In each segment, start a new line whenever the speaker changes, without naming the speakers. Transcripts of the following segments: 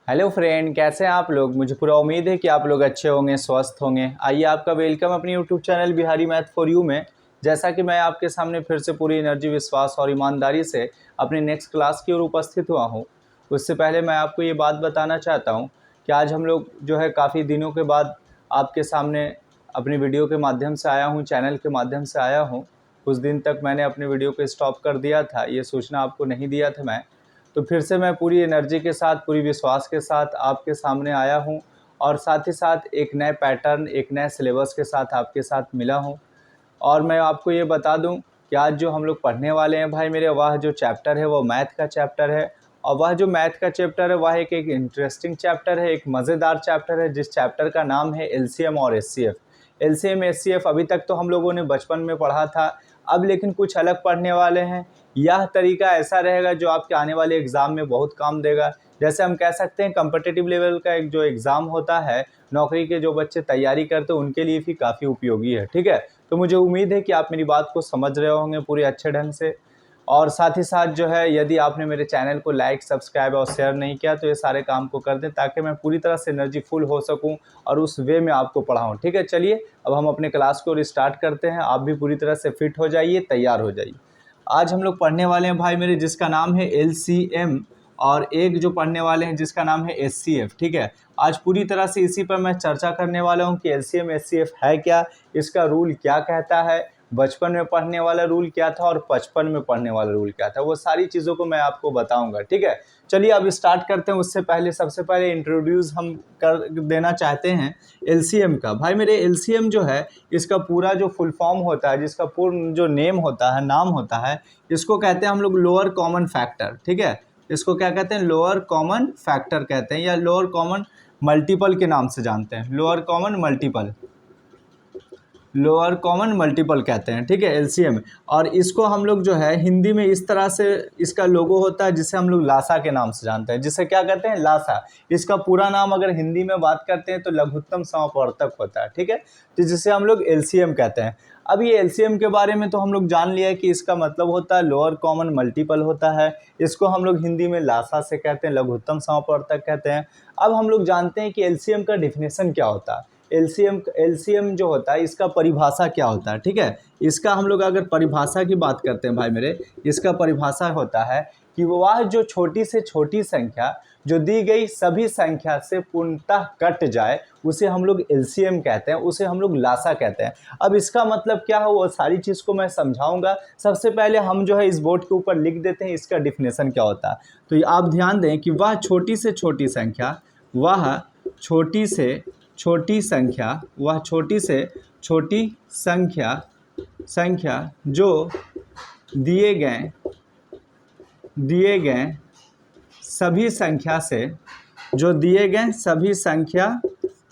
Hello friend, कैसे हैं आप लोग। मुझे पूरा उम्मीद है कि आप लोग अच्छे होंगे, स्वस्थ होंगे। आइए आपका वेलकम अपनी YouTube channel Bihari math for you में। जैसा कि मैं आपके सामने फिर से पूरी एनर्जी, विश्वास और ईमानदारी से अपनी नेक्स्ट क्लास की ओर उपस्थित हुआ हूं। उससे पहले मैं आपको ये बात बताना चाहता हूं कि आज हम लोग जो है काफ़ी दिनों के बाद आपके सामने अपनी वीडियो के माध्यम से आया हूँ, चैनल के माध्यम से आया हूँ। कुछ दिन तक मैंने अपनी वीडियो को स्टॉप कर दिया था, ये सूचना आपको नहीं दिया था मैं। तो फिर से मैं पूरी एनर्जी के साथ, पूरी विश्वास के साथ आपके सामने आया हूँ और साथ ही साथ एक नए पैटर्न, एक नए सिलेबस के साथ आपके साथ मिला हूँ। और मैं आपको ये बता दूँ कि आज जो हम लोग पढ़ने वाले हैं भाई मेरे, वह जो चैप्टर है वो मैथ का चैप्टर है। और वह जो मैथ का चैप्टर है वह एक इंटरेस्टिंग चैप्टर है, एक मज़ेदार चैप्टर है, जिस चैप्टर का नाम है एलसीएम और एचसीएफ। एलसीएम एचसीएफ अभी तक तो हम लोगों ने बचपन में पढ़ा था, अब लेकिन कुछ अलग पढ़ने वाले हैं। यह तरीका ऐसा रहेगा जो आपके आने वाले एग्ज़ाम में बहुत काम देगा। जैसे हम कह सकते हैं कॉम्पिटिटिव लेवल का एक जो एग्ज़ाम होता है, नौकरी के जो बच्चे तैयारी करते हैं उनके लिए भी काफ़ी उपयोगी है। ठीक है, तो मुझे उम्मीद है कि आप मेरी बात को समझ रहे होंगे पूरे अच्छे ढंग से। और साथ ही साथ जो है, यदि आपने मेरे चैनल को लाइक, सब्सक्राइब और शेयर नहीं किया तो ये सारे काम को कर दें, ताकि मैं पूरी तरह से एनर्जी फुल हो सकूं और उस वे में आपको पढ़ाऊं। ठीक है, चलिए अब हम अपने क्लास को स्टार्ट करते हैं। आप भी पूरी तरह से फिट हो जाइए, तैयार हो जाइए। आज हम लोग पढ़ने वाले हैं भाई मेरे, जिसका नाम है एलसीएम, और एक जो पढ़ने वाले हैं जिसका नाम है एचसीएफ। ठीक है, आज पूरी तरह से इसी पर मैं चर्चा करने वाला हूं कि एलसीएम एचसीएफ है क्या, इसका रूल क्या कहता है, बचपन में पढ़ने वाला रूल क्या था और 55 में पढ़ने वाला रूल क्या था, वो सारी चीज़ों को मैं आपको बताऊंगा। ठीक है, चलिए अब स्टार्ट करते हैं। उससे पहले सबसे पहले इंट्रोड्यूस हम कर देना चाहते हैं एलसीएम का। भाई मेरे, एलसीएम जो है इसका पूरा जो फुल फॉर्म होता है, जिसका पूर्ण जो नेम होता है, नाम होता है, इसको कहते हैं हम लोग लोअर कॉमन फैक्टर। ठीक है, इसको क्या कहते हैं, लोअर कॉमन फैक्टर कहते हैं, या लोअर कॉमन मल्टीपल के नाम से जानते हैं। Lower common multiple, lower common multiple कहते हैं। ठीक है, एलसीएम। और इसको हम लोग जो है हिंदी में इस तरह से इसका लोगो होता है, जिसे हम लोग लासा के नाम से जानते हैं, जिसे क्या कहते हैं, लासा। इसका पूरा नाम अगर हिंदी में बात करते हैं तो लघुत्तम समापवर्तक होता है। ठीक है, तो जिसे हम लोग एलसीएम कहते हैं। अब ये एलसीएम के बारे में तो हम लोग जान लिया है कि इसका मतलब होता है लोअर कॉमन मल्टीपल होता है। इसको हम लोग हिंदी में लासा से कहते हैं, लघुत्तम समापवर्तक कहते हैं। अब हम लोग जानते हैं कि एलसीएम का डिफिनेशन क्या होता है। एलसीएम जो होता है इसका परिभाषा क्या होता है। ठीक है, इसका हम लोग अगर परिभाषा की बात करते हैं भाई मेरे, इसका परिभाषा होता है कि वह जो छोटी से छोटी संख्या जो दी गई सभी संख्या से पूर्णतः कट जाए, उसे हम लोग एलसीएम कहते हैं, उसे हम लोग लासा कहते हैं। अब इसका मतलब क्या है वो सारी चीज़ को मैं समझाऊंगा। सबसे पहले हम जो है इस बोर्ड के ऊपर लिख देते हैं इसका डिफिनेशन क्या होता है। तो आप ध्यान दें कि वह छोटी से छोटी संख्या, वह छोटी से छोटी संख्या, वह छोटी से छोटी संख्या जो दिए गए सभी संख्या से, जो दिए गए सभी संख्या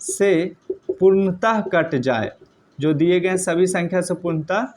से पूर्णतः कट जाए, जो दिए गए सभी संख्या से पूर्णतः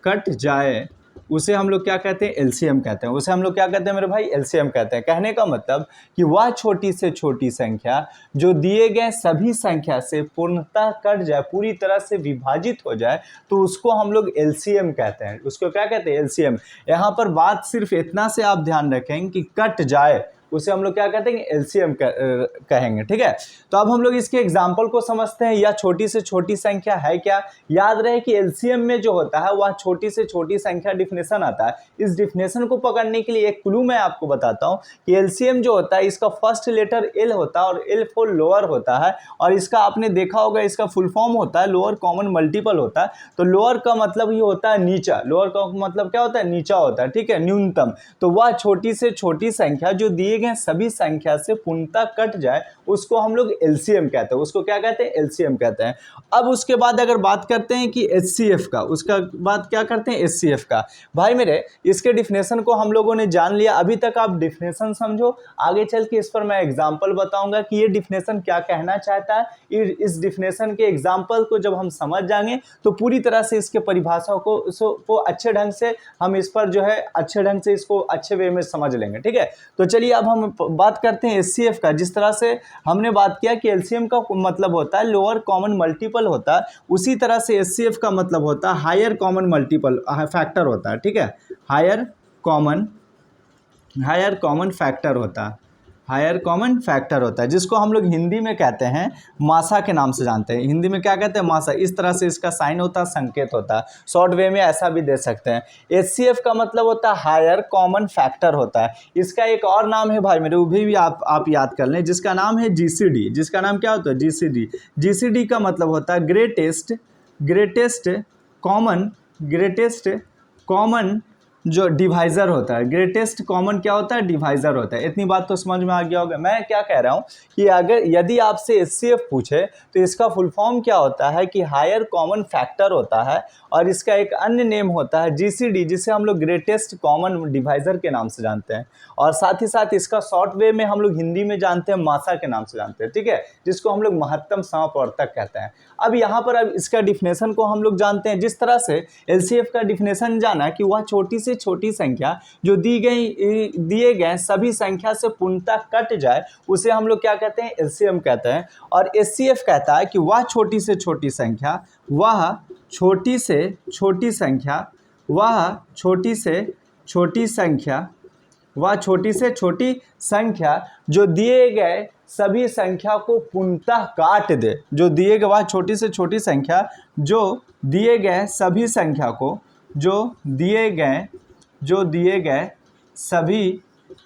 कट जाए, उसे हम लोग क्या कहते हैं, एलसीएम कहते हैं। उसे हम लोग क्या कहते हैं मेरे भाई, एलसीएम कहते हैं। कहने का मतलब कि वह छोटी से छोटी संख्या जो दिए गए सभी संख्या से पूर्णतः कट जाए, पूरी तरह से विभाजित हो जाए, तो उसको हम लोग एलसीएम कहते हैं। उसको क्या कहते हैं, एलसीएम। यहाँ पर बात सिर्फ इतना से आप ध्यान रखें कि कट जाए, उसे हम लोग क्या कहते हैं, एलसीएम कहेंगे। ठीक है, तो अब हम लोग इसके एग्जाम्पल को समझते हैं। या छोटी से छोटी संख्या है क्या। याद रहे कि एलसीएम में जो होता है वह छोटी से छोटी संख्या डिफिनेशन आता है। इस डिफिनेशन को पकड़ने के लिए एक क्लू मैं आपको बताता हूं कि एलसीएम जो होता है इसका फर्स्ट लेटर एल होता है और एल फॉर लोअर होता है, और इसका आपने देखा होगा इसका फुल फॉर्म होता है लोअर कॉमन मल्टीपल होता है। तो लोअर का मतलब ही होता है नीचा, लोअर का मतलब क्या होता है, नीचा होता है। ठीक है, न्यूनतम। तो वह छोटी से छोटी संख्या जो दिए सभी संख्या से पूर्णतः कट जाए, उसको हम लोग एलसीएम कहते हैं। उसको क्या कहते हैं, एलसीएम कहते हैं। अब उसके बाद अगर बात करते हैं कि एचसीएफ का, उसका बाद क्या करते हैं, एचसीएफ का। भाई मेरे, इसके डिफिनेशन को हम लोगों ने जान लिया। अभी तक आप डिफिनेशन समझो, आगे चल के इस पर मैं एग्जांपल बताऊंगा कि ये डिफिनेशन क्या कहना चाहता है। इस डिफिनेशन के एग्जांपल को जब हम समझ जाएंगे तो पूरी तरह से इसके परिभाषा को अच्छे ढंग से हम इस पर जो है अच्छे ढंग से इसको अच्छे वे में समझ लेंगे। ठीक है, तो चलिए अब हम बात करते हैं एचसीएफ का। जिस तरह से हमने बात किया कि एलसीएम का मतलब होता है लोअर कॉमन मल्टीपल होता है, उसी तरह से एचसीएफ का मतलब होता है हायर कॉमन मल्टीपल फैक्टर होता है। ठीक है, हायर कॉमन फैक्टर होता है। हायर कॉमन फैक्टर होता है, जिसको हम लोग हिंदी में कहते हैं मासा के नाम से जानते हैं। हिंदी में क्या कहते हैं? मासा। इस तरह से इसका साइन होता है, संकेत होता है। शॉर्ट वे में ऐसा भी दे सकते हैं। HCF का मतलब होता है हायर कॉमन फैक्टर होता है। इसका एक और नाम है भाई मेरे, वो भी आप याद कर लें, जिसका नाम है GCD। जिसका नाम क्या होता है? GCD। GCD का मतलब होता है ग्रेटेस्ट कॉमन जो डिवाइज़र होता है। ग्रेटेस्ट कॉमन क्या होता है? डिवाइज़र होता है। इतनी बात तो समझ में आ गया होगा। मैं क्या कह रहा हूँ कि अगर यदि आपसे HCF पूछे तो इसका फुल फॉर्म क्या होता है कि हायर कॉमन फैक्टर होता है, और इसका एक अन्य नेम होता है GCD, जिसे हम लोग ग्रेटेस्ट कॉमन डिवाइज़र के नाम से जानते हैं, और साथ ही साथ इसका शॉर्ट वे में हम लोग हिंदी में जानते हैं मासा के नाम से जानते हैं, ठीक है, जिसको हम लोग महत्तम समवर्तक कहते हैं। अब यहाँ पर अब इसका डिफिनेशन को हम लोग जानते हैं। जिस तरह से LCF का डिफिनेशन जाना कि वह छोटी से छोटी संख्या जो दिए गए सभी संख्या से पूर्णतः कट जाए, उसे हम लोग क्या कहते हैं? LCM कहते हैं। और HCF कहता है कि वह छोटी से छोटी संख्या जो दिए गए सभी संख्या को पूर्णतः काट दे। जो दिए गए सभी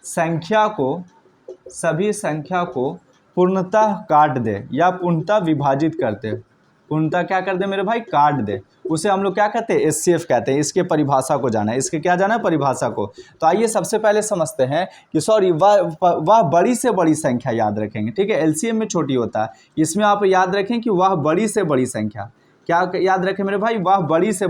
संख्या को पूर्णतः काट दे या पूर्णतः विभाजित करते। पूर्णतः क्या कर दे मेरे भाई? काट दे। उसे हम लोग क्या कहते हैं? HCF कहते हैं। इसके परिभाषा को जाना है। इसके क्या जाना है? परिभाषा को। तो आइए सबसे पहले समझते हैं कि वह बड़ी से बड़ी संख्या याद रखेंगे, ठीक है। LCM में छोटी होता है, इसमें आप याद रखें कि वह बड़ी से बड़ी संख्या। क्या याद रखें मेरे भाई? वह बड़ी से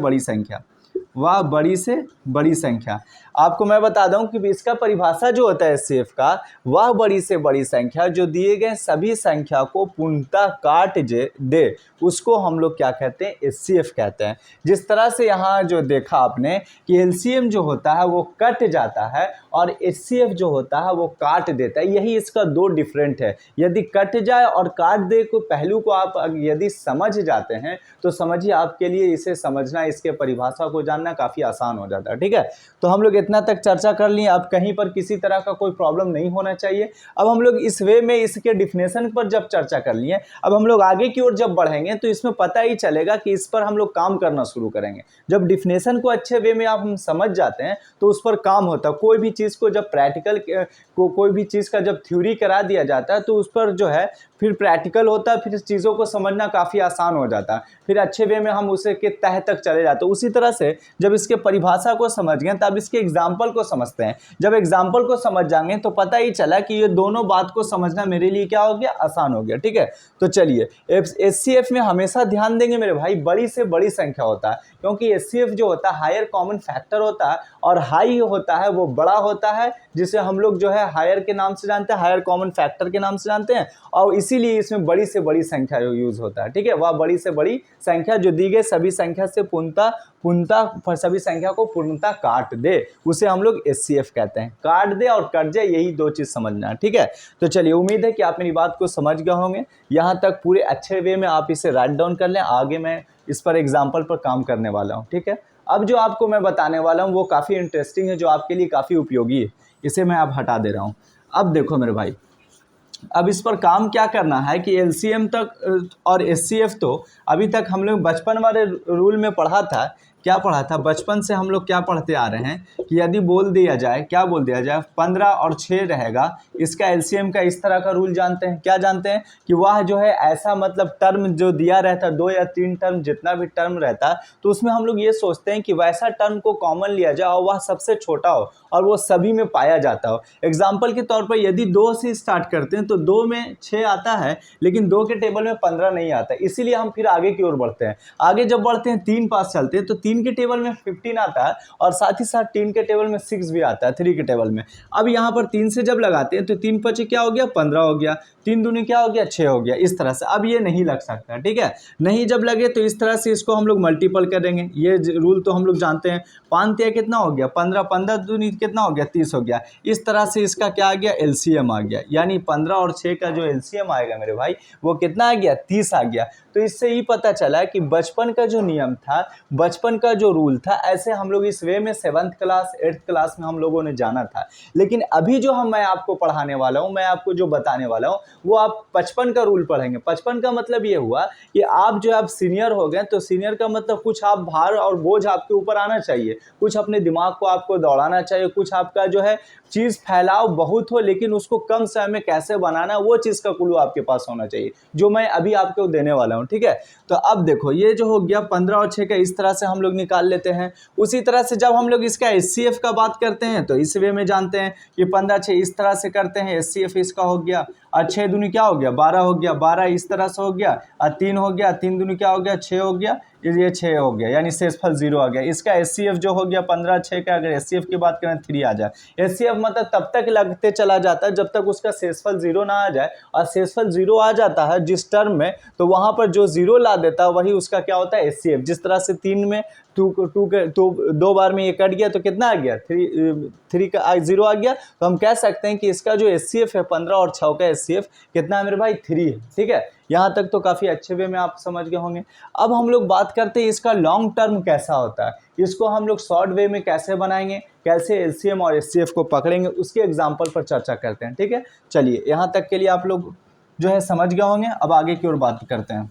बड़ी संख्या। आपको मैं बता दूं कि इसका परिभाषा जो होता है HCF का, वह बड़ी से बड़ी संख्या जो दिए गए सभी संख्या को पूर्णतः काट दे, उसको हम लोग क्या कहते हैं? HCF कहते हैं। जिस तरह से यहाँ जो देखा आपने कि LCM जो होता है वो कट जाता है और HCF जो होता है वो काट देता है, यही इसका दो डिफरेंट है। यदि कट जाए और काट दे को पहलू को आप यदि समझ जाते हैं तो समझिए आपके लिए इसे समझना, इसके परिभाषा को जानना काफ़ी आसान हो जाता है, ठीक है। तो हम लोग इतना तक चर्चा कर लिए। अब कहीं पर किसी तरह का कोई प्रॉब्लम नहीं होना चाहिए। अब हम लोग इस वे में इसके डिफिनेशन पर जब चर्चा कर लिए, अब हम लोग आगे की ओर जब बढ़ेंगे तो इसमें पता ही चलेगा कि इस पर हम लोग काम करना शुरू करेंगे। जब डिफिनेशन को अच्छे वे में आप हम समझ जाते हैं तो उस पर काम होता है। कोई भी चीज़ को जब कोई भी चीज़ का जब थ्योरी करा दिया जाता है तो उस पर जो है फिर प्रैक्टिकल होता है, फिर चीज़ों को समझना काफ़ी आसान हो जाता है, फिर अच्छे वे में हम उसे के तह तक चले जाते हैं। उसी तरह से जब इसके परिभाषा को समझ गए तब इसके एग्जाम्पल को समझते हैं। जब एग्जाम्पल को समझ जाएंगे तो पता ही चला कि ये दोनों बात को समझना मेरे लिए क्या हो गया? आसान हो गया, ठीक है। तो चलिए, HCF में हमेशा ध्यान देंगे मेरे भाई, बड़ी से बड़ी संख्या होता है, क्योंकि HCF जो होता है हायर कॉमन फैक्टर होता है, और हाई होता है वो बड़ा होता है, जिसे हम लोग जो है हायर के नाम से जानते हैं, हायर कॉमन फैक्टर के नाम से जानते हैं, और इसीलिए इसमें बड़ी से बड़ी संख्या यूज होता है, ठीक है। वह बड़ी से बड़ी संख्या जो दी गई सभी संख्या से पूर्णतः सभी संख्या को पूर्णतः काट दे, उसे हम लोग HCF कहते हैं। काट दे और कट जाए, यही दो चीज समझना है, ठीक है। तो चलिए, उम्मीद है कि आप मेरी बात को समझ गए होंगे। यहाँ तक पूरे अच्छे वे में आप इसे राइट डाउन कर लें। आगे मैं इस पर एग्जाम्पल पर काम करने वाला हूँ, ठीक है। अब जो आपको मैं बताने वाला हूँ वो काफ़ी इंटरेस्टिंग है, जो आपके लिए काफ़ी उपयोगी है। इसे मैं अब हटा दे रहा हूँ। अब देखो मेरे भाई, अब इस पर काम क्या करना है कि LCM तक और HCF तो अभी तक हम लोग बचपन वाले रूल में पढ़ा था। क्या पढ़ा था? बचपन से हम लोग क्या पढ़ते आ रहे हैं कि यदि बोल दिया जाए, क्या बोल दिया जाए, 15 और 6 रहेगा, इसका LCM का इस तरह का रूल जानते हैं। क्या जानते हैं कि वह जो है ऐसा मतलब टर्म जो दिया रहता है, 2 या 3 टर्म, जितना भी टर्म रहता है, तो उसमें हम लोग ये सोचते हैं कि वैसा टर्म को कॉमन लिया जाए और वह सबसे छोटा हो और वो सभी में पाया जाता हो। एग्जाम्पल के तौर पर यदि 2 से स्टार्ट करते हैं तो 2 में 6 आता है, लेकिन 2 के टेबल में 15 नहीं आता, इसीलिए हम फिर आगे की ओर बढ़ते हैं। आगे जब बढ़ते हैं 3 पास चलते हैं तो 3 के टेबल में 15 आता है, और साथ ही साथ 3 के टेबल में 6 भी आता है, 3 के टेबल में। अब यहाँ पर 3 से जब लगाते हैं तो 3 पचे क्या हो गया? 15 हो गया, 3 दूनी क्या हो गया? 6 हो गया। इस तरह से अब ये नहीं लग सकता, ठीक है। नहीं जब लगे तो इस तरह से इसको हम लोग मल्टीपल करेंगे। ये रूल तो हम लोग जानते हैं। 5 तिया कितना हो गया? 15, 15 दूनी कितना हो गया? 30 हो गया। इस तरह से इसका क्या आ गया? LCM आ गया। यानी 15 और 6 का जो LCM आएगा मेरे भाई, वो कितना आ गया? 30 आ गया। तो इससे ही पता चला कि बचपन का जो नियम था, बचपन का जो रूल था, ऐसे हम लोग इस वे में 7th क्लास 8th क्लास में हम लोगों ने जाना था। लेकिन अभी जो मैं आपको पढ़ाने वाला हूँ, मैं आपको जो बताने वाला हूँ, वो आप 55 का रूल पढ़ेंगे। 55 का मतलब ये हुआ कि आप जो आप सीनियर हो गए, तो सीनियर का मतलब कुछ आप भार और बोझ आपके ऊपर आना चाहिए, कुछ अपने दिमाग को आपको दौड़ाना चाहिए, कुछ आपका जो है चीज़ फैलाव बहुत हो लेकिन उसको कम समय में कैसे बनाना, वो चीज़ का क्लू आपके पास होना चाहिए, जो मैं अभी आपको देने वाला हूँ। ठीक है, तो अब देखो ये जो हो गया 15 और 6 का, इस तरह से हम लोग निकाल लेते हैं। उसी तरह से जब हम लोग इसका HCF का बात करते हैं तो इस वे में जानते हैं कि 15 6 इस तरह से करते हैं, HCF इसका हो गया, और 6 दूनी क्या हो गया 12 हो गया, 12 इस तरह से हो गया, और 3 हो गया, 3 दूनी क्या हो गया 6 हो गया, ये 6 हो गया, यानी शेषफल 0 आ गया। इसका HCF जो हो गया 15 6 का, अगर HCF की बात करें 3 आ जाए। HCF मतलब तब तक लगते चला जाता है जब तक उसका शेषफल 0 ना आ जाए, और शेषफल 0 आ जाता है जिस टर्म में, तो वहां पर जो 0 ला देता है वही उसका क्या होता है HCF। जिस तरह से 3 में 2 के 2 बार में ये कट गया तो कितना आ गया 3 का 0 आ गया, तो हम कह सकते हैं कि इसका जो HCF है 15 और 6 का HCF कितना है मेरे भाई 3 है। ठीक है, यहाँ तक तो काफ़ी अच्छे वे में आप समझ गए होंगे। अब हम लोग बात करते हैं इसका लॉन्ग टर्म कैसा होता है, इसको हम लोग शॉर्ट वे में कैसे बनाएंगे, कैसे LCM और HCF को पकड़ेंगे, उसके एग्जाम्पल पर चर्चा करते हैं। ठीक है, चलिए यहाँ तक के लिए आप लोग जो है समझ गए होंगे। अब आगे की ओर बात करते हैं।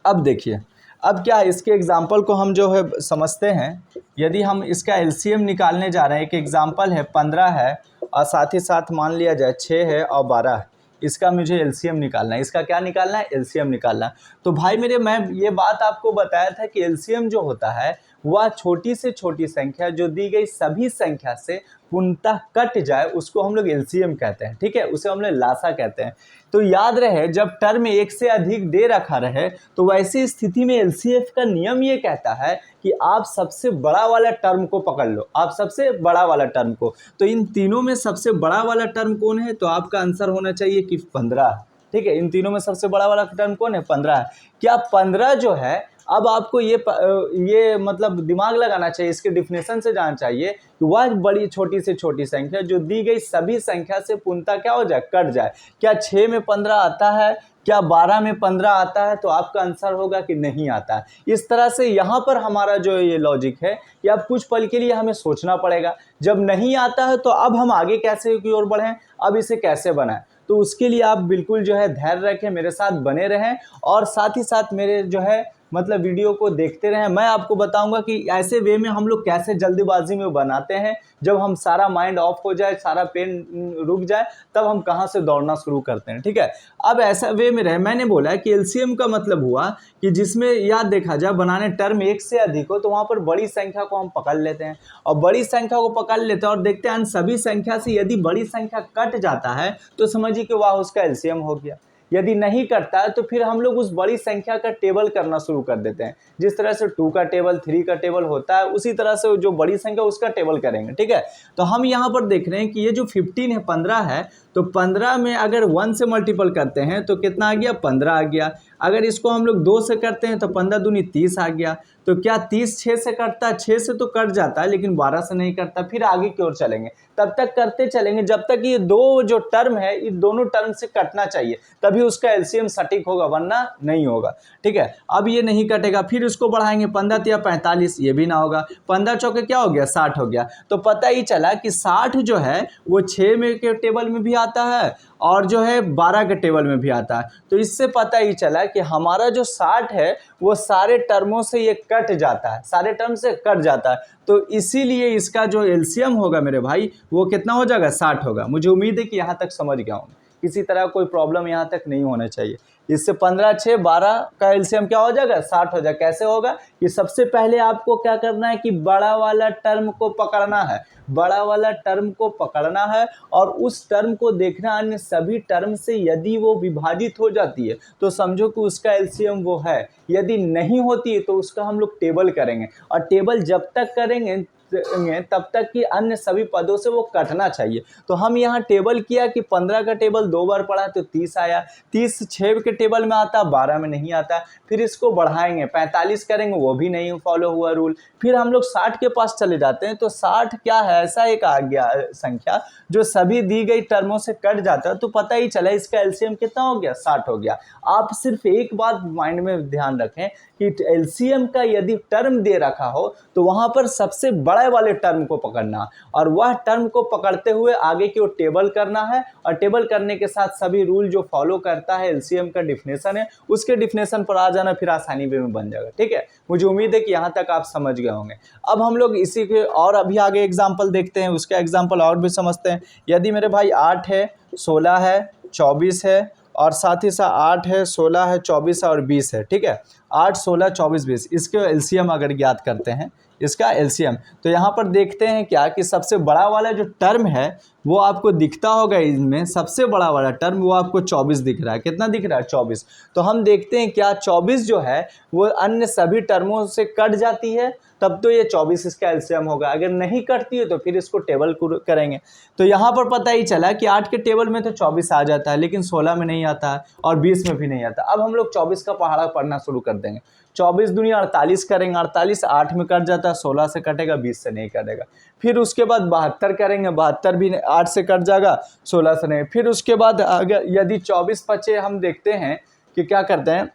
अब देखिए, अब क्या है, इसके एग्जाम्पल को हम जो है समझते हैं। यदि हम इसका LCM निकालने जा रहे हैं, एक एग्जाम्पल है 15 है और साथ ही साथ मान लिया जाए 6 है और 12 है, इसका मुझे LCM निकालना है। इसका क्या निकालना है, LCM निकालना है। तो भाई मेरे, मैं ये बात आपको बताया था कि LCM जो होता है वह छोटी से छोटी संख्या जो दी गई सभी संख्या से पूर्णतः कट जाए, उसको हम लोग LCM कहते हैं। ठीक है, उसे हम लोग लासा कहते हैं। तो याद रहे, जब टर्म एक से अधिक दे रखा रहे तो वैसी स्थिति में LCF का नियम ये कहता है कि आप सबसे बड़ा वाला टर्म को पकड़ लो, आप सबसे बड़ा वाला टर्म को। तो इन तीनों में सबसे बड़ा वाला टर्म कौन है, तो आपका आंसर होना चाहिए कि 15। ठीक है, इन तीनों में सबसे बड़ा वाला टर्म कौन है, 15 है। क्या 15 जो है, अब आपको ये मतलब दिमाग लगाना चाहिए, इसके डिफिनेशन से जानना चाहिए कि वह बड़ी छोटी से छोटी संख्या जो दी गई सभी संख्या से पूर्णतः क्या हो जाए, कट जाए। क्या 6 में 15 आता है, क्या 12 में 15 आता है, तो आपका आंसर होगा कि नहीं आता है। इस तरह से यहाँ पर हमारा जो ये लॉजिक है कि अब कुछ पल के लिए हमें सोचना पड़ेगा। जब नहीं आता है तो अब हम आगे कैसे की ओर बढ़ें, अब इसे कैसे बनाएं, तो उसके लिए आप बिल्कुल जो है धैर्य रखें, मेरे साथ बने रहें और साथ ही साथ मेरे जो है मतलब वीडियो को देखते रहें। मैं आपको बताऊंगा कि ऐसे वे में हम लोग कैसे जल्दीबाजी में बनाते हैं, जब हम सारा माइंड ऑफ हो जाए, सारा पेन रुक जाए, तब हम कहाँ से दौड़ना शुरू करते हैं। ठीक है, अब ऐसा वे में रहे, मैंने बोला कि LCM का मतलब हुआ कि जिसमें याद देखा जाए बनाने टर्म एक से अधिक हो, तो वहाँ पर बड़ी संख्या को हम पकड़ लेते हैं और बड़ी संख्या को पकड़ लेते हैं और देखते हैं सभी संख्या से यदि बड़ी संख्या कट जाता है तो समझिए कि वाह उसका LCM हो गया। यदि नहीं करता है तो फिर हम लोग उस बड़ी संख्या का टेबल करना शुरू कर देते हैं। जिस तरह से 2 का टेबल 3 का टेबल होता है, उसी तरह से जो बड़ी संख्या उसका टेबल करेंगे। ठीक है, तो हम यहाँ पर देख रहे हैं कि ये जो 15 है 15 है, तो 15 में अगर 1 से मल्टीपल करते हैं तो कितना आ गया, 15 आ गया। अगर इसको हम लोग 2 से करते हैं तो 15 दूनी 30 आ गया। तो क्या 30 6 से कटता है, 6 से तो कट जाता है लेकिन 12 से नहीं कटता। फिर आगे की ओर चलेंगे, तब तक करते चलेंगे जब तक ये दो जो टर्म है, ये दोनों टर्म से कटना चाहिए, तभी उसका LCM सटीक होगा, वरना नहीं होगा। ठीक है, अब ये नहीं कटेगा, फिर इसको बढ़ाएंगे 15 या 45, ये भी ना होगा। 15 चौके क्या हो गया, 60 हो गया। तो पता ही चला कि 60 जो है वो 6 में के टेबल में भी आता है और जो है 12 के टेबल में भी आता है। तो इससे पता ही चला कि हमारा जो 60 है वो सारे टर्मों से ये कट जाता है, सारे टर्म से कट जाता है। तो इसीलिए इसका जो LCM होगा मेरे भाई वो कितना हो जाएगा, 60 होगा। मुझे उम्मीद है कि यहाँ तक समझ गया हूँ, किसी तरह कोई प्रॉब्लम यहाँ तक नहीं होना चाहिए। इससे 15 6 12 का LCM क्या हो जाएगा, 60 हो जाएगा। कैसे होगा, कि सबसे पहले आपको क्या करना है कि बड़ा वाला टर्म को पकड़ना है, बड़ा वाला टर्म को पकड़ना है और उस टर्म को देखना अन्य सभी टर्म से यदि वो विभाजित हो जाती है तो समझो कि उसका LCM वो है। यदि नहीं होती है तो उसका हम लोग टेबल करेंगे और टेबल जब तक करेंगे देंगे तब तक कि अन्य सभी पदों से वो कटना चाहिए। तो हम यहाँ टेबल किया कि 15 का टेबल 2 बार पढ़ा तो 30 आया, 30 6 के टेबल में आता, 12 में नहीं आता। फिर इसको बढ़ाएंगे, 45 करेंगे, वो भी नहीं फॉलो हुआ रूल। फिर हम लोग 60 के पास चले जाते हैं, तो 60 क्या है, ऐसा एक आ गया संख्या जो सभी दी गई टर्मों से कट जाता है। तो पता ही चला इसका एलसीएम कितना हो गया, 60 हो गया। आप सिर्फ एक बात माइंड में ध्यान रखें कि एलसीएम का यदि टर्म दे रखा हो तो वहां पर सबसे बड़े वाले टर्म को पकड़ना, और वह टर्म को पकड़ते हुए आगे की ओर टेबल करना है, और टेबल करने के साथ सभी रूल जो फॉलो करता है एलसीएम का डिफिनेशन है उसके डिफिनेशन पर आ जाना, फिर आसानी वे में बन जाएगा। ठीक है, मुझे उम्मीद है कि यहाँ तक आप समझ गए होंगे। अब हम लोग इसी के और अभी आगे एग्जाम्पल देखते हैं, उसका एग्जाम्पल और भी समझते हैं। यदि मेरे भाई 8 है, 16 है, 24 है, और साथ ही साथ 8 है, 16 है, 24 है और 20 है। ठीक है, 8, 16, 24, 20, इसके एलसीएम अगर ज्ञात करते हैं, इसका एलसीएम, तो यहाँ पर देखते हैं क्या कि सबसे बड़ा वाला जो टर्म है वो आपको दिखता होगा, इनमें सबसे बड़ा वाला टर्म वो आपको 24 दिख रहा है। कितना दिख रहा है, 24। तो हम देखते हैं क्या 24 जो है वो अन्य सभी टर्मों से कट जाती है, तब तो ये 24 इसका एलसीएम होगा। अगर नहीं कटती है तो फिर इसको टेबल करेंगे। तो यहाँ पर पता ही चला कि 8 के टेबल में तो 24 आ जाता है, लेकिन 16 में नहीं आता है और 20 में भी नहीं आता। अब हम लोग 24 का पहाड़ा पढ़ना शुरू कर देंगे। 24 दूनी 48 करेंगे, 48 8 में कट जाता है, 16 से कटेगा, 20 से नहीं कटेगा। फिर उसके बाद 72 करेंगे, 72 भी 8 से कट जाएगा, 16 से नहीं। फिर उसके बाद अगर यदि 24 बचे, हम देखते हैं कि क्या करते हैं,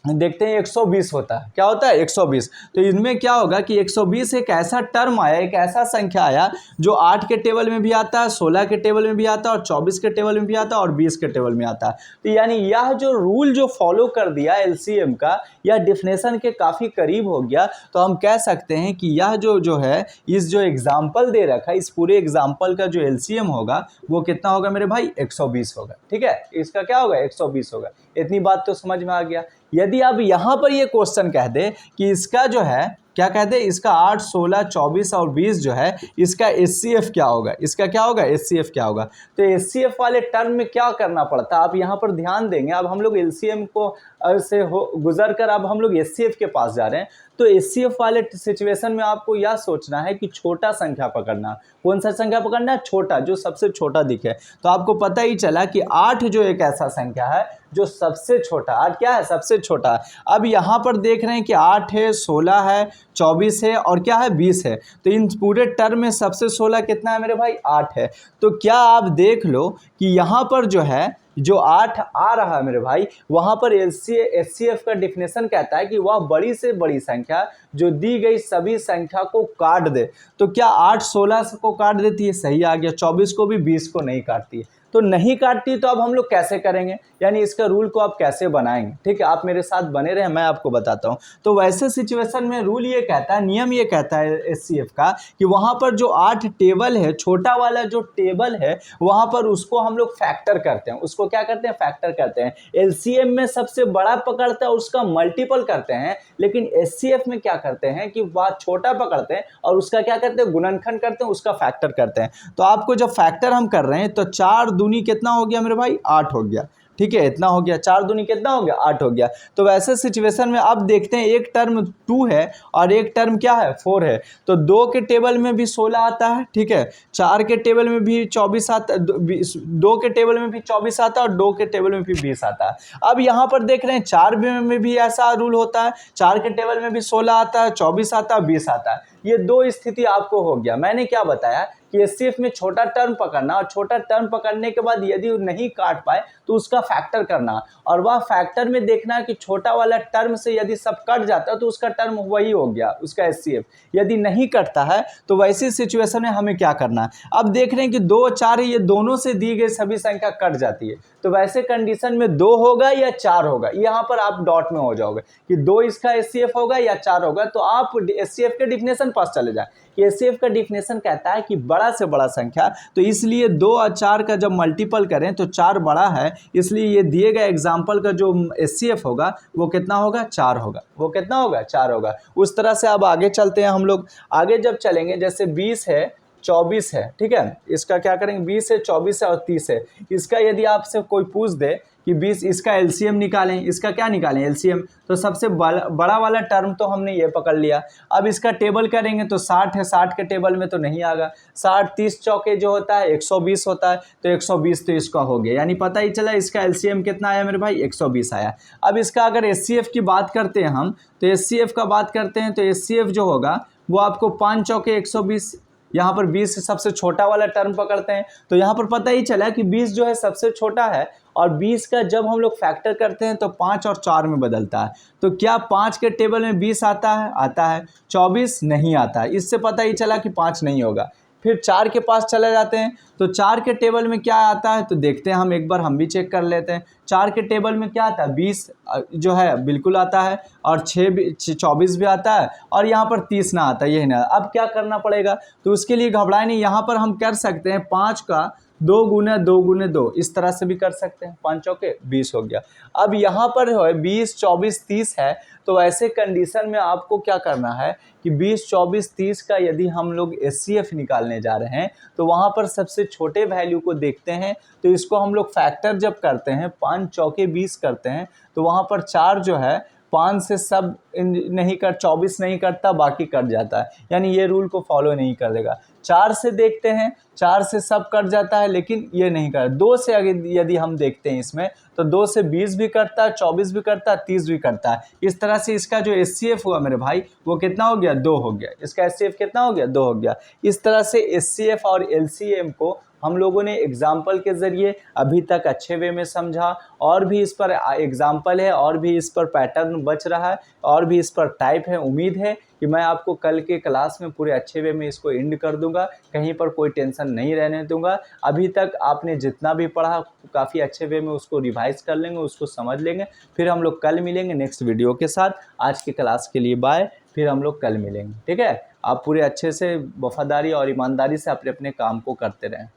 देखते हैं 120 होता है। क्या होता है, 120। तो इनमें क्या होगा कि 120 एक ऐसा टर्म आया, एक ऐसा संख्या आया जो 8 के टेबल में भी आता है, 16 के टेबल में भी आता है और 24 के टेबल में भी आता है और 20 के टेबल में आता है। तो यानी यह जो रूल जो फॉलो कर दिया एलसीएम का, यह डिफिनेशन के काफ़ी करीब हो गया। तो हम कह सकते हैं कि यह जो है, इस जो एग्जाम्पल दे रखा है, इस पूरे एग्जाम्पल का जो एलसीएम होगा वो कितना होगा मेरे भाई, 120 होगा। ठीक है, इसका क्या होगा, 120 होगा। इतनी बात तो समझ में आ गया। यदि आप यहाँ पर ये क्वेश्चन कह दे कि इसका जो है, क्या कह दे, इसका 8, 16, 24 और 20 जो है इसका एचसीएफ क्या होगा, इसका क्या होगा, एचसीएफ क्या होगा। तो एचसीएफ वाले टर्म में क्या करना पड़ता है, आप यहाँ पर ध्यान देंगे। अब हम लोग एलसीएम को से गुजर कर अब हम लोग एचसीएफ के पास जा रहे हैं। तो एचसीएफ वाले सिचुएशन में आपको यह सोचना है कि छोटा संख्या पकड़ना। कौन सा संख्या पकड़ना है, छोटा, जो सबसे छोटा दिखे। तो आपको पता ही चला कि 8 जो एक ऐसा संख्या है जो सबसे छोटा, 8 क्या है, सबसे छोटा। अब यहाँ पर देख रहे हैं कि 8 है, 16 है, 24 है और क्या है, 20 है। तो इन पूरे टर्म में सबसे 16 कितना है मेरे भाई, 8 है। तो क्या आप देख लो कि यहाँ पर जो है, जो 8 आ रहा है मेरे भाई, वहाँ पर एचसीएफ का डिफिनेशन कहता है कि वह बड़ी से बड़ी संख्या जो दी गई सभी संख्या को काट दे। तो क्या 8 16 को काट देती है, सही आ गया। 24 को भी 20 को नहीं काटती है। तो नहीं काटती, तो अब हम लोग कैसे करेंगे, यानी इसका रूल को आप कैसे बनाएंगे। ठीक है, आप मेरे साथ बने रहें, मैं आपको बताता हूँ। तो वैसे सिचुएशन में रूल ये कहता है, नियम ये कहता है एचसीएफ का कि वहाँ पर जो 8 टेबल है, छोटा वाला जो टेबल है वहाँ पर उसको हम लोग फैक्टर करते हैं। उसको क्या करते हैं, फैक्टर करते हैं। एलसीएम में सबसे बड़ा पकड़ता है, उसका मल्टीपल करते हैं, लेकिन एचसीएफ में क्या करते हैं कि वह छोटा पकड़ते हैं और उसका क्या करते हैं, गुणनखंड करते हैं, उसका फैक्टर करते हैं। तो आपको जब फैक्टर हम कर रहे हैं तो 4 दूनी कितना हो गया मेरे भाई, 8 हो गया। ठीक है, इतना हो गया, 4 दूनी कितना हो गया, 8 हो गया। तो वैसे सिचुएशन में अब देखते हैं, एक टर्म 2 है और एक टर्म क्या है, 4 है। तो 2 के टेबल में भी 16 आता है, ठीक है, 4 के टेबल में भी 24 आता, 2 के टेबल में भी 24 आता है और 2 के टेबल में भी 20 आता है। अब यहाँ पर देख रहे हैं 4 में भी ऐसा रूल होता है, 4 के टेबल में भी 16 आता है, 24 आता है, 20 आता है। ये दो स्थिति आपको हो गया। मैंने क्या बताया कि एचसीएफ में छोटा टर्म पकड़ना, और छोटा टर्म पकड़ने के बाद यदि नहीं काट पाए तो उसका फैक्टर करना, और वह फैक्टर में देखना कि छोटा वाला टर्म से यदि सब कट जाता है तो उसका टर्म वही हो गया, उसका एचसीएफ। यदि नहीं कटता है तो वैसी सिचुएशन में हमें क्या करना है। अब देख रहे हैं कि 2 4 ये दोनों से दी गई सभी संख्या कट जाती है। तो वैसे कंडीशन में 2 होगा या 4 होगा, यहाँ पर आप डॉट में हो जाओगे कि 2 इसका एचसीएफ होगा या 4 होगा। तो आप एचसीएफ के डिफिनेशन पास चले जाए। एचसीएफ का डिफिनेशन कहता है कि बड़ा से बड़ा संख्या, तो इसलिए 2 और 4 का जब मल्टीपल करें तो 4 बड़ा है, इसलिए ये दिए गए एग्जाम्पल का जो एचसीएफ होगा वो कितना होगा, 4 होगा। वो कितना होगा, 4 होगा। उस तरह से अब आगे चलते हैं हम लोग। आगे जब चलेंगे, जैसे 20 है 24 है, ठीक है। इसका क्या करेंगे, 20 है, 24 है और 30 है। इसका यदि आपसे कोई पूछ दे कि 20, इसका एलसीएम निकालें, इसका क्या निकालें, एलसीएम, तो सबसे बड़ा वाला टर्म तो हमने ये पकड़ लिया। अब इसका टेबल करेंगे तो 60 है, 60 के टेबल में तो नहीं आएगा। 60 30 चौके जो होता है 120 होता है, तो 120 तो इसका हो गया, यानी पता ही चला इसका एलसीएम कितना आया मेरे भाई, 120 आया। अब इसका अगर एचसीएफ की बात करते हैं हम, तो एचसीएफ का बात करते हैं तो एचसीएफ जो होगा वो आपको 5 चौके 120, यहाँ पर 20 सबसे छोटा वाला टर्म पकड़ते हैं, तो यहाँ पर पता ही चला कि 20 जो है सबसे छोटा है, और 20 का जब हम लोग फैक्टर करते हैं तो 5 और 4 में बदलता है। तो क्या 5 के टेबल में 20 आता है, आता है, 24 नहीं आता है, इससे पता ही चला कि 5 नहीं होगा। फिर 4 के पास चले जाते हैं, तो 4 के टेबल में क्या आता है, तो देखते हैं हम एक बार, हम भी चेक कर लेते हैं। 4 के टेबल में क्या आता है, 20 जो है बिल्कुल आता है, और 24 भी आता है, और यहाँ पर 30 ना आता है, यही ना। अब क्या करना पड़ेगा, तो उसके लिए घबराए नहीं, यहाँ पर हम कर सकते हैं 5 का 2 गुने 2 गुने 2, इस तरह से भी कर सकते हैं, 5 चौके 20 हो गया। अब यहाँ पर है 20 24 30 है, तो ऐसे कंडीशन में आपको क्या करना है कि 20 24 30 का यदि हम लोग एचसीएफ निकालने जा रहे हैं, तो वहाँ पर सबसे छोटे वैल्यू को देखते हैं, तो इसको हम लोग फैक्टर जब करते हैं 5 चौके 20 करते हैं, तो वहाँ पर 4 जो है 5 से सब नहीं कर, 24 नहीं करता, बाकी कट जाता है, यानी ये रूल को फॉलो नहीं करेगा। 4 से देखते हैं, 4 से सब कट जाता है, लेकिन ये नहीं कर। 2 से यदि हम देखते हैं इसमें, तो 2 से 20 भी कटता है, 24 भी कटता है, 30 भी कटता है। इस तरह से इसका जो एचसीएफ हुआ मेरे भाई, वो कितना हो गया, 2 हो गया। इसका एचसीएफ कितना हो गया, 2 हो गया। इस तरह से एचसीएफ और एलसीएम को हम लोगों ने एग्जाम्पल के ज़रिए अभी तक अच्छे वे में समझा, और भी इस पर एग्जाम्पल है, और भी इस पर पैटर्न बच रहा है, और भी इस पर टाइप है। उम्मीद है कि मैं आपको कल के क्लास में पूरे अच्छे वे में इसको एंड कर दूंगा, कहीं पर कोई टेंशन नहीं रहने दूंगा। अभी तक आपने जितना भी पढ़ा काफ़ी अच्छे वे में उसको रिवाइज कर लेंगे, उसको समझ लेंगे। फिर हम लोग कल मिलेंगे नेक्स्ट वीडियो के साथ। आज की क्लास के लिए बाय, फिर हम लोग कल मिलेंगे, ठीक है। आप पूरे अच्छे से वफादारी और ईमानदारी से अपने अपने काम को करते रहें।